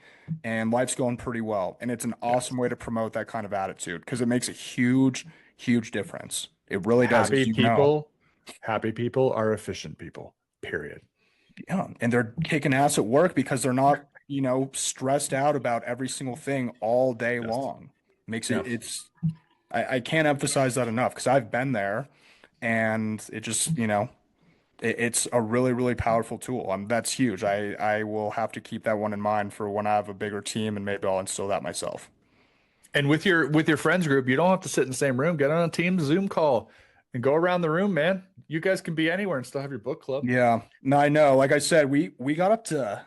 And life's going pretty well. And it's an Yes. awesome way to promote that kind of attitude because it makes a huge, huge difference. It really does, Happy as you know. people, happy people are efficient people. Period. Yeah. And they're kicking ass at work because they're not, stressed out about every single thing all day Yes. long. Makes Yeah. I can't emphasize that enough because I've been there and it just, it's a really, really powerful tool. That's huge. I will have to keep that one in mind for when I have a bigger team and maybe I'll instill that myself. And with your friends group, you don't have to sit in the same room. Get on a team Zoom call and go around the room, man. You guys can be anywhere and still have your book club. Yeah. No, I know. Like I said, we got up to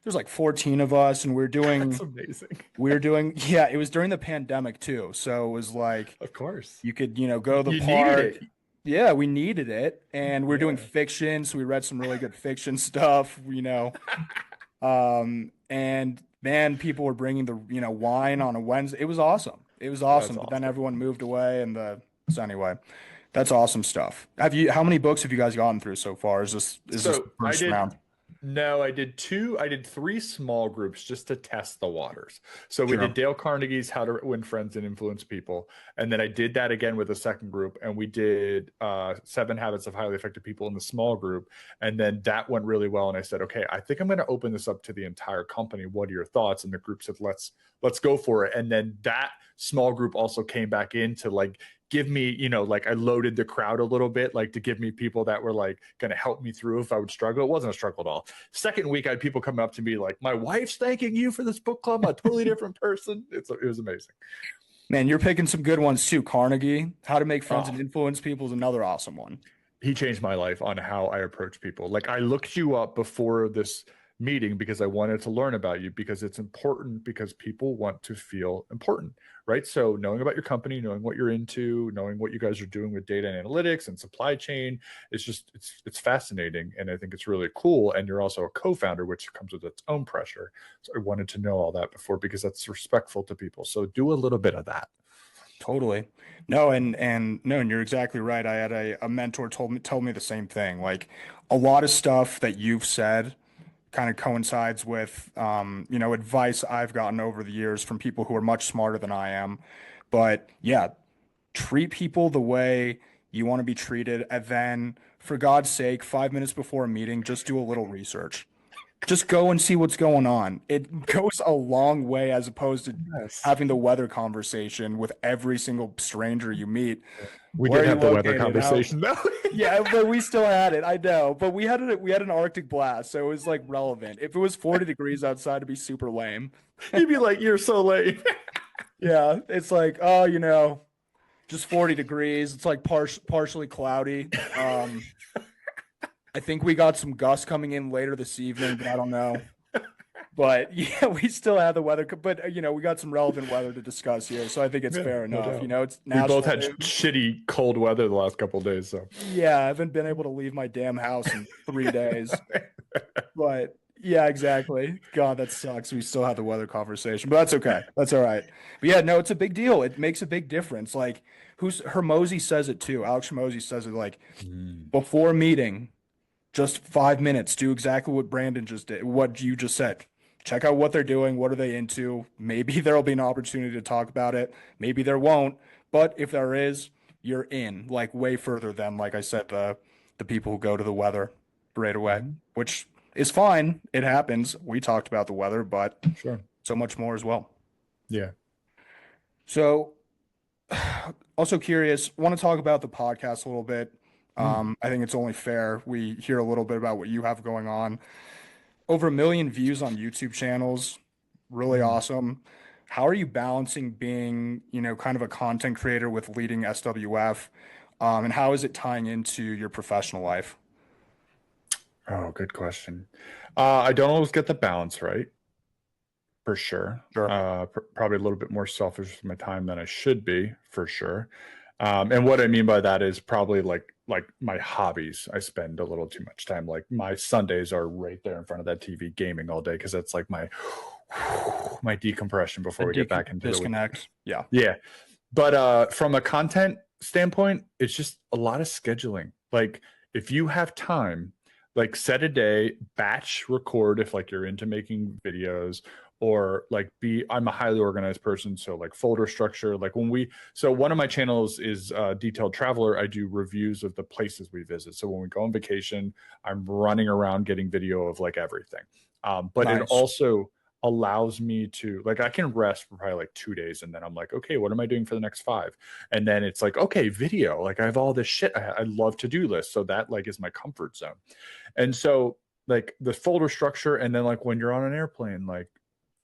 there's like 14 of us and That's amazing. yeah, it was during the pandemic too. So it was like Of course. you could, go to the You needed park. it. Yeah, we needed it. And we are doing Yeah. fiction, so we read some really good fiction stuff, And man, people were bringing the, wine on a Wednesday. It was awesome. It was That's awesome. But then awesome. everyone moved away so anyway, that's awesome stuff. How many books have you guys gotten through so far? Is this the So I first did round? No, I did three small groups just to test the waters. So we did Sure. Dale Carnegie's How to Win Friends and Influence People. And then I did that again with a second group. And we did 7 Habits of Highly Effective People in the small group. And then that went really well. And I said, okay, I think I'm going to open this up to the entire company. What are your thoughts? And the group said, let's go for it. And then that small group also came back in to like give me, like I loaded the crowd a little bit, like to give me people that were like going to help me through if I would struggle. It wasn't a struggle at all. Second week, I had people coming up to me like, my wife's thanking you for this book club. I'm a totally different person. It was amazing. Man, you're picking some good ones too. Carnegie, How to Make Friends and Oh, Influence People is another awesome one. he changed my life on how I approach people. Like I looked you up before this meeting because I wanted to learn about you because it's important because people want to feel important, right? So knowing about your company, knowing what you're into, knowing what you guys are doing with data and analytics and supply chain, it's fascinating and I think it's really cool. And you're also a co-founder, which comes with its own pressure. So I wanted to know all that before because that's respectful to people. So do a little bit of that. Totally. No, and no, and you're exactly right. I had a mentor told me the same thing. Like a lot of stuff that you've said kind of coincides with advice I've gotten over the years from people who are much smarter than I am. But yeah, treat people the way you want to be treated, and then for God's sake, 5 minutes before a meeting, just do a little research. Just go and see what's going on. It goes a long way as opposed to Yes. having the weather conversation with every single stranger you meet. We Where did are you have the weather located? How? conversation though. Yeah, but we still had it. I know, but we had an Arctic blast, so it was like relevant. If it was 40 degrees outside, it'd be super lame. You'd be like, you're so late. Yeah, it's like, oh, just 40 degrees. It's like partially cloudy. I think we got some gusts coming in later this evening, but I don't know. But yeah, we still have the weather, but we got some relevant weather to discuss here, so I think it's Yeah, fair no enough. doubt. It's We both national had news. shitty cold weather the last couple of days, so Yeah, I haven't been able to leave my damn house in 3 days. But yeah, exactly. God, that sucks. We still have the weather conversation, but that's okay. That's all right. But yeah, no, it's a big deal. It makes a big difference. Like who's Hermosi says it too. Alex Hermosi says it like Mm. before a meeting, just 5 minutes, do exactly what Brandon just did, what you just said. Check out what they're doing, what are they into. Maybe there'll be an opportunity to talk about it. Maybe there won't. But if there is, you're in like way further than, like I said, the people who go to the weather right away, Mhm. which is fine. It happens. We talked about the weather, but Sure. so much more as well. Yeah. So also curious, want to talk about the podcast a little bit. Mm. I think it's only fair we hear a little bit about what you have going on. Over 1 million views on YouTube channels, really Mm. awesome. How are you balancing being, kind of a content creator with leading SWF? And how is it tying into your professional life? Oh, good question. I don't always get the balance right, for sure. Sure. Probably a little bit more selfish with my time than I should be, for sure. And what I mean by that is probably like my hobbies. I spend a little too much time. Like my Sundays are right there in front of that TV gaming all day because that's like my my decompression The before we get back into the week. disconnect. Yeah. Yeah. But from a content standpoint, it's just a lot of scheduling. Like if you have time, like set a day, batch record if like you're into making videos, or like be I'm a highly organized person, so like folder structure. Like so one of my channels is Detailed Traveler. I do reviews of the places we visit. So when we go on vacation, I'm running around getting video of like everything. But it Nice. also allows me to like I can rest for probably like 2 days and then I'm like, okay, what am I doing for the next five? And then it's like, okay, video. Like I have all this shit. I love to-do lists. So that like is my comfort zone. And so like the folder structure, and then like when you're on an airplane, like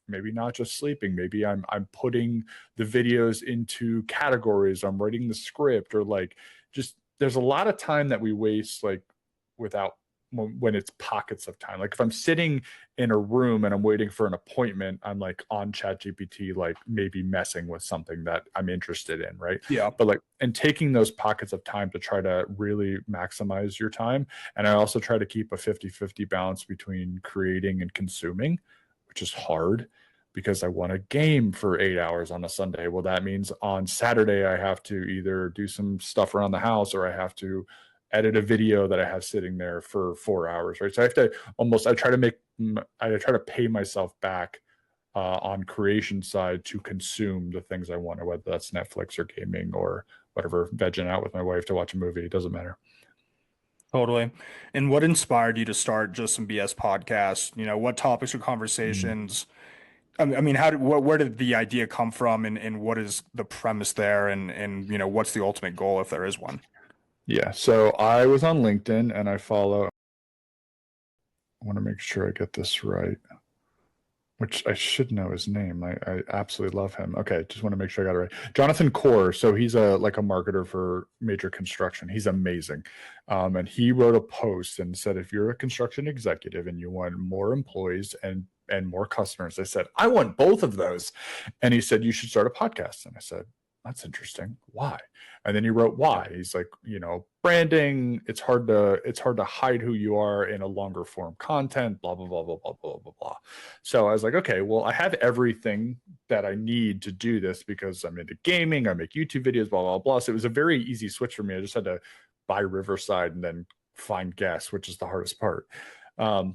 maybe not just sleeping, maybe I'm putting the videos into categories, I'm writing the script, or like just there's a lot of time that we waste like without when it's pockets of time. Like if I'm sitting in a room and I'm waiting for an appointment, I'm like on ChatGPT, like maybe messing with something that I'm interested in, right? Yeah. But like, and taking those pockets of time to try to really maximize your time. And I also try to keep a 50-50 balance between creating and consuming, which is hard because I want to game for 8 hours on a Sunday. Well, that means on Saturday, I have to either do some stuff around the house or I have to edit a video that I have sitting there for 4 hours, right? So I have to I try to pay myself back on creation side to consume the things I want, whether that's Netflix or gaming or whatever, vegging out with my wife to watch a movie. It doesn't matter. Totally. And what inspired you to start Just Some BS podcast? What topics or Mm. conversations? I mean, where did the idea come from, and what is the premise there, and what's the ultimate goal if there is one? Yeah. So I was on LinkedIn and I want to make sure I get this right, which I should know his name. I absolutely love him. Okay, just want to make sure I got it right. Jonathan Core. So he's a like a marketer for major construction. He's amazing. And he wrote a post and said, if you're a construction executive and you want more employees and more customers, I said, I want both of those. And he said, you should start a podcast. And I said, that's interesting. Why? And then he wrote why. He's like, branding, it's hard to hide who you are in a longer form content, blah, blah, blah, blah, blah, blah, blah, blah. So I was like, okay, well, I have everything that I need to do this because I'm into gaming, I make YouTube videos, blah, blah, blah. So it was a very easy switch for me. I just had to buy Riverside and then find guests, which is the hardest part.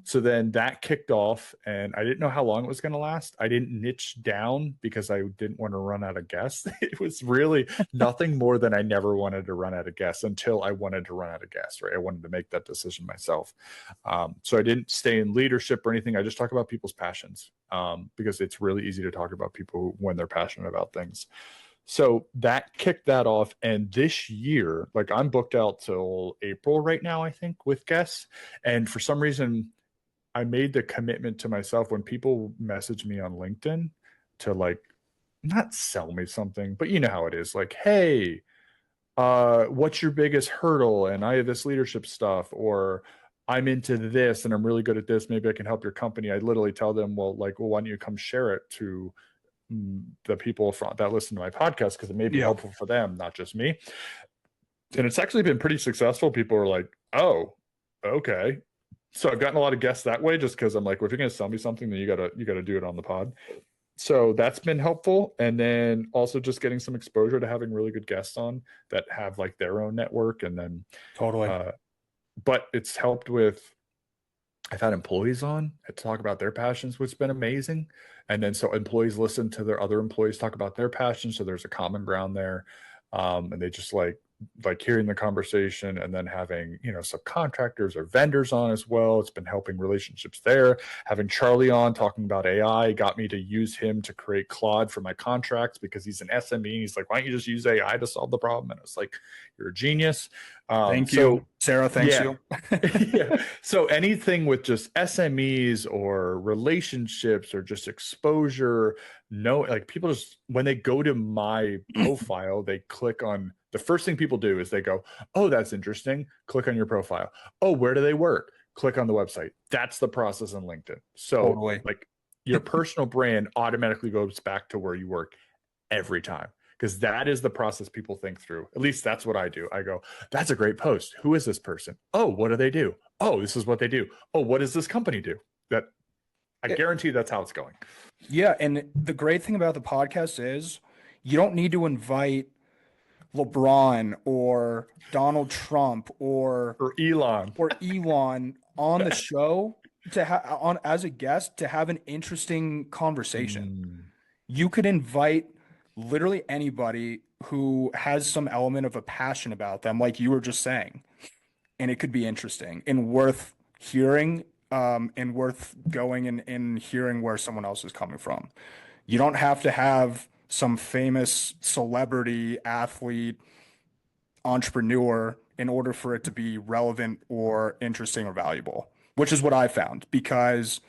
So then that kicked off, and I didn't know how long it was going to last. I didn't niche down because I didn't want to run out of guests. It was really nothing more than I never wanted to run out of guests until I wanted to run out of guests, right? I wanted to make that decision myself. So I didn't stay in leadership or anything. I just talk about people's passions because it's really easy to talk about people when they're passionate about things. So that kicked that off. And this year, like I'm booked out till April right now, I think, with guests. And for some reason, I made the commitment to myself when people message me on LinkedIn to like not sell me something, but you know how it is. Like, hey, what's your biggest hurdle? And I have this leadership stuff, or I'm into this and I'm really good at this. Maybe I can help your company. I literally tell them, well, why don't you come share it to the people that listen to my podcast because it may be Yeah. helpful for them, not just me. And it's actually been pretty successful. People are like, oh, okay. So I've gotten a lot of guests that way just because I'm like, well, if you're gonna sell me something, then you gotta do it on the pod. So that's been helpful. And then also just getting some exposure to having really good guests on that have like their own network. And then Totally. uh but it's helped with I've had employees on to talk about their passions, which has been amazing. And then so employees listen to their other employees talk about their passions. So there's a common ground there. And they just like like hearing the conversation and then having, subcontractors or vendors on as well. It's been helping relationships there. Having Charlie on talking about AI got me to use him to create Claude for my contracts because he's an SME. He's like, why don't you just use AI to solve the problem? And it's like, you're a genius. Thank you. Sarah thanks Yeah. you. Yeah. So anything with just SMEs or relationships or just exposure, no, like people just, when they go to my profile, they click on the first thing people do is they go, oh, that's interesting. Click on your profile. Oh, where do they work? Click on the website. That's the process in LinkedIn. So Totally. like your personal brand automatically goes back to where you work every time because that is the process people think through. At least that's what I do. I go, that's a great post. Who is this person? Oh, what do they do? Oh, this is what they do. Oh, what does this company do? That I guarantee that's how it's going. Yeah, and the great thing about the podcast is you don't need to invite LeBron or Donald Trump Or Elon. or Elon on the show to on as a guest to have an interesting conversation. Mm. You could invite literally anybody who has some element of a passion about them, like you were just saying, and it could be interesting and worth hearing, and worth going and hearing where someone else is coming from. You don't have to have some famous celebrity, athlete, entrepreneur in order for it to be relevant or interesting or valuable, which is what I found because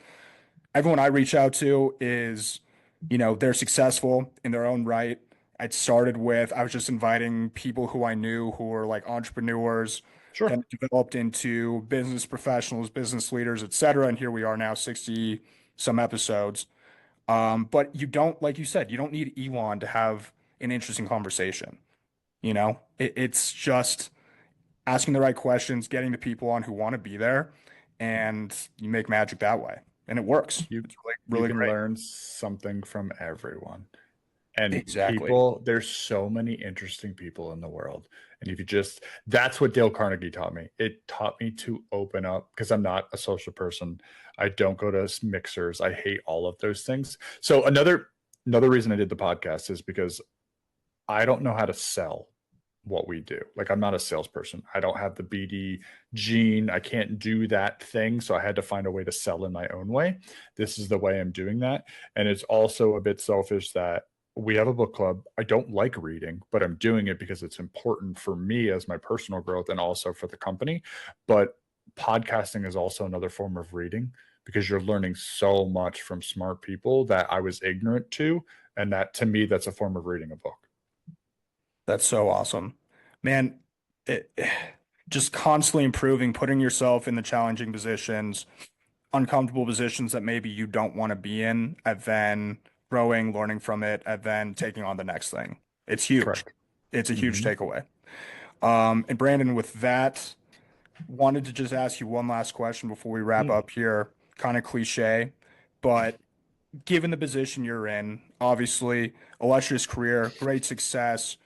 everyone I reach out to is, they're successful in their own right. I was just inviting people who I knew who were like entrepreneurs, Sure. then developed into business professionals, business leaders, etc. And here we are now, 60 some episodes. But you don't, like you said, you don't need Elon to have an interesting conversation. It's just asking the right questions, getting the people on who want to be there, and you make magic that way. And it works. You It's really, you really can great. learn something from everyone. And Exactly. there's so many interesting people in the world. And if you just, that's what Dale Carnegie taught me. It taught me to open up because I'm not a social person. I don't go to mixers. I hate all of those things. So another reason I did the podcast is because I don't know how to sell what we do. Like I'm not a salesperson. I don't have the BD gene. I can't do that thing. So I had to find a way to sell in my own way. This is the way I'm doing that. And it's also a bit selfish that we have a book club. I don't like reading, but I'm doing it because it's important for me as my personal growth and also for the company. But podcasting is also another form of reading because you're learning so much from smart people that I was ignorant to. And that to me, that's a form of reading a book. That's so awesome. Man, it, just constantly improving, putting yourself in the challenging positions, uncomfortable positions that maybe you don't want to be in, and then growing, learning from it, and then taking on the next thing. It's huge. Correct. It's a huge Mhm. takeaway. And Brandon, with that, wanted to just ask you one last question before we wrap Mm. up here. Kind of cliche, but given the position you're in, obviously, illustrious career, great success,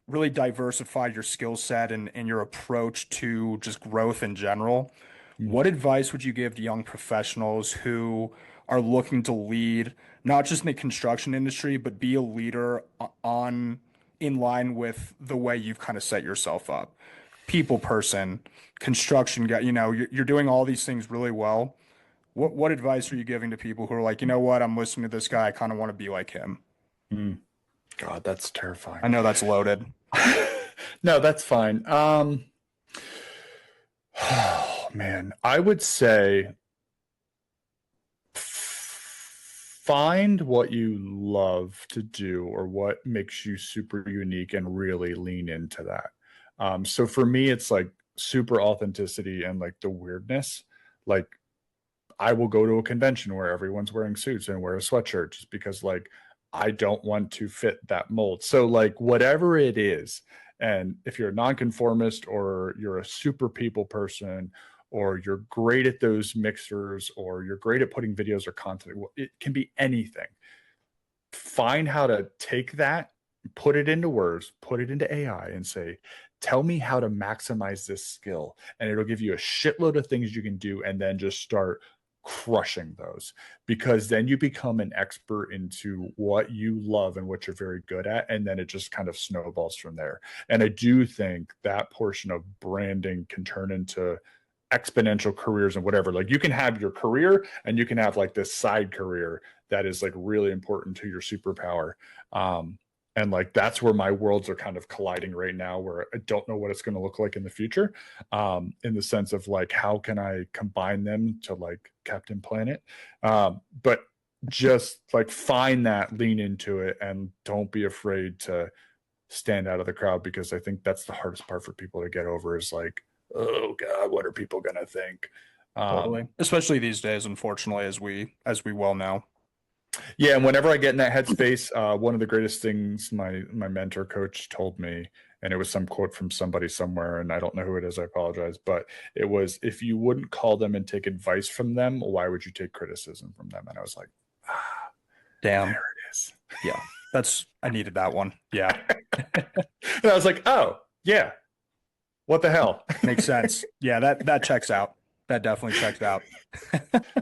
really diversified your skill set and your approach to just growth in general. Mm. What advice would you give to young professionals who are looking to lead, not just in the construction industry, but be a leader on in line with the way you've kind of set yourself up? People person, construction guy, you're doing all these things really well. What advice are you giving to people who are like, you know what, I'm listening to this guy, I kind of want to be like him? Mm. God, that's I terrifying. know that's loaded. No, that's fine. Oh, man, I would say find what you love to do or what makes you super unique and really lean into that. So for me, it's like super authenticity and like the weirdness. Like I will go to a convention where everyone's wearing suits and wear a sweatshirt just because like I don't want to fit that mold. So like whatever it is, and if you're a nonconformist or you're a super people person or you're great at those mixers or you're great at putting videos or content, it can be anything. Find how to take that, put it into words, put it into AI and say, tell me how to maximize this skill. And it'll give you a shitload of things you can do and then just start crushing those, because then you become an expert into what you love and what you're very good at, and then it just kind of snowballs from there. And I do think that portion of branding can turn into exponential careers and whatever. Like, you can have your career and you can have like this side career that is like really important to your superpower. And like, that's where my worlds are kind of colliding right now, where I don't know what it's going to look like in the future, in the sense of like, how can I combine them to like Captain Planet? But just like find that, lean into it, and don't be afraid to stand out of the crowd, because I think that's the hardest part for people to get over, is like, oh God, what are people going to think? Totally. Especially these days, unfortunately, as we well know. Yeah, and whenever I get in that headspace, one of the greatest things my mentor coach told me, and it was some quote from somebody somewhere, and I don't know who it is, I apologize, but it was, if you wouldn't call them and take advice from them, why would you take criticism from them? And I was like, Damn. there it is. Yeah. I needed that one. Yeah. And I was like, oh yeah, what the hell? Makes sense. Yeah, that checks out. That definitely checks out.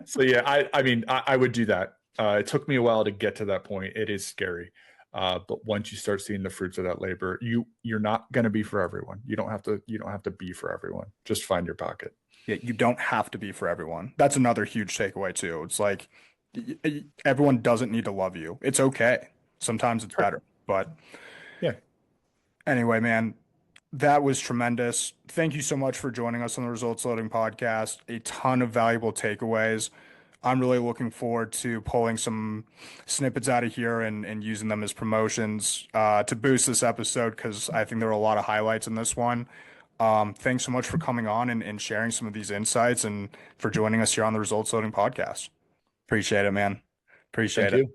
So yeah, I mean, I would do that. It took me a while to get to that point. It is scary. But once you start seeing the fruits of that labor, you're not going to be for everyone. You don't have to be for everyone. Just find your pocket. Yeah, you don't have to be for everyone. That's another huge takeaway too. It's like everyone doesn't need to love you. It's okay. Sometimes it's better. But yeah. Anyway, man, that was tremendous. Thank you so much for joining us on the Results Loading podcast. A ton of valuable takeaways. I'm really looking forward to pulling some snippets out of here and using them as promotions to boost this episode, because I think there are a lot of highlights in this one. Thanks so much for coming on and sharing some of these insights, and for joining us here on the Results Loading podcast. Appreciate it, man. Appreciate Thank it. you.